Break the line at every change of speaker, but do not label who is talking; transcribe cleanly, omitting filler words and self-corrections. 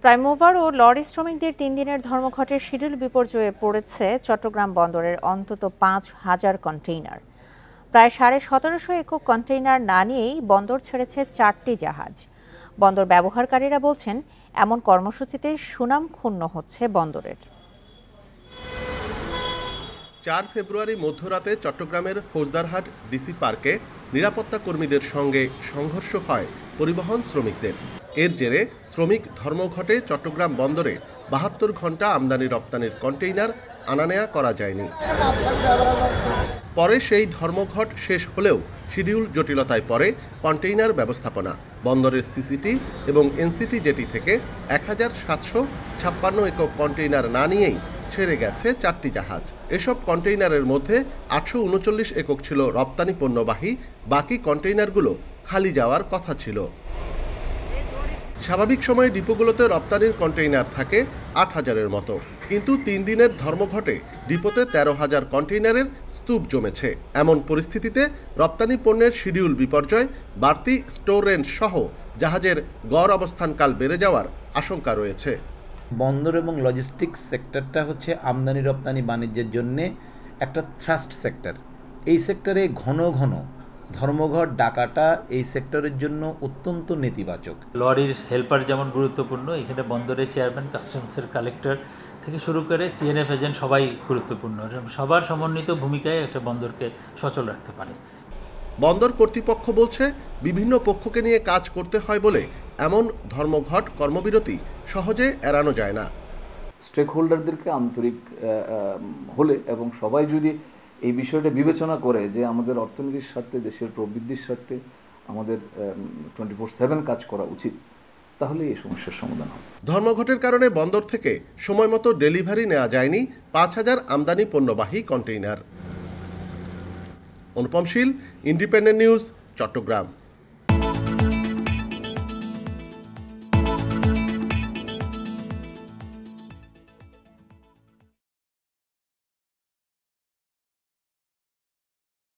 Prime mover ও lorry শ্রমিকদের 3 দিনের ধর্মঘটের শিডিউল বিপর্যয়ে পড়েছে চট্টগ্রাম বন্দরের অন্তত 5,000 কন্টেইনার। প্রায় 1750 একক কন্টেইনার না নিয়েই বন্দর ছেড়েছে 4টি জাহাজ। বন্দর ব্যবহারকারীরা বলছেন, এমন কর্মসূচিতে সুনাম ক্ষুণ্ণ হচ্ছে বন্দরের।
4 ফেব্রুয়ারি মধ্যরাতে চট্টগ্রামের ফৌজদারহাট ডিসি পার্কে নিরাপত্তা কর্মীদের সঙ্গে সংঘর্ষ হয় পরিবহন শ্রমিকদের। এর জেরে শ্রমিক ধর্মঘটে চট্টগ্রাম বন্দরে 72 ঘন্টা আমদানি রপ্তানির কন্টেইনার আনা-নেয়া করা যায়নি। পরে সেই ধর্মঘট শেষ হলেও শিডিউল জটিলতায় পড়ে কন্টেইনার ব্যবস্থাপনা। বন্দরের সিসিটি এবং এনসিটি জেটি থেকে 1756 একক কন্টেইনার না নিয়েই ছেড়ে গেছে 4টি জাহাজ। এসব কন্টেইনারের মধ্যে 839 একক ছিল রপ্তানি পণ্যবাহী, বাকি কন্টেইনারগুলো খালি যাওয়ার কথা ছিল। স্বাভাবিক সময়ে ডিপোগুলোতে রপ্তানির কন্টেইনার থাকে 8,000-এর মতো, কিন্তু 3 দিনের ধর্মঘটে ডিপোতে 13,000 কন্টেইনারের স্তূপ জমেছে। এমন পরিস্থিতিতে রপ্তানি পণ্যের শিডিউল বিপর্যয়, বাড়তি স্টোর রেন্ট সহ জাহাজের গড় অবস্থানকাল বেড়ে যাওয়ার আশঙ্কা রয়েছে।
বন্দর এবং লজিস্টিক্স সেক্টরটা হচ্ছে আমদানি রপ্তানি বাণিজ্যের জন্য একটা থ্রাস্ট সেক্টর। এই সেক্টরে ঘন ঘন ধর্মঘট ডাকাটা এই সেক্টরের জন্য অত্যন্ত নেতিবাচক।
লরির হেল্পার যেমন গুরুত্বপূর্ণ, এখানে বন্দরের চেয়ারম্যান, কাস্টমসের কালেক্টর থেকে শুরু করে সিএনএফ এজেন্ট সবাই গুরুত্বপূর্ণ। সবার সমন্বিত ভূমিকায় একটা বন্দরকে সচল রাখতে পারে।
বন্দর কর্তৃপক্ষ বলছে, বিভিন্ন পক্ষকে নিয়ে কাজ করতে হয় বলে এমন ধর্মঘট কর্মবিরতি সহজে এড়ানো যায় না।
স্টেক হোল্ডারদেরকে আন্তরিক হলে এবং সবাই যদি এই বিষয়টা বিবেচনা করে যে আমাদের অর্থনীতির স্বার্থে, দেশের প্রবৃদ্ধির স্বার্থে আমাদের 24/7 কাজ করা উচিত, তাহলে এই সমস্যার সমাধান হবে।
ধর্মঘটের কারণে বন্দর থেকে সময়মতো ডেলিভারি নেওয়া যায়নি 5,000 আমদানি পণ্যবাহী কন্টেইনার। অনুপম শীল, ইন্ডিপেন্ডেন্ট নিউজ, চট্টগ্রাম।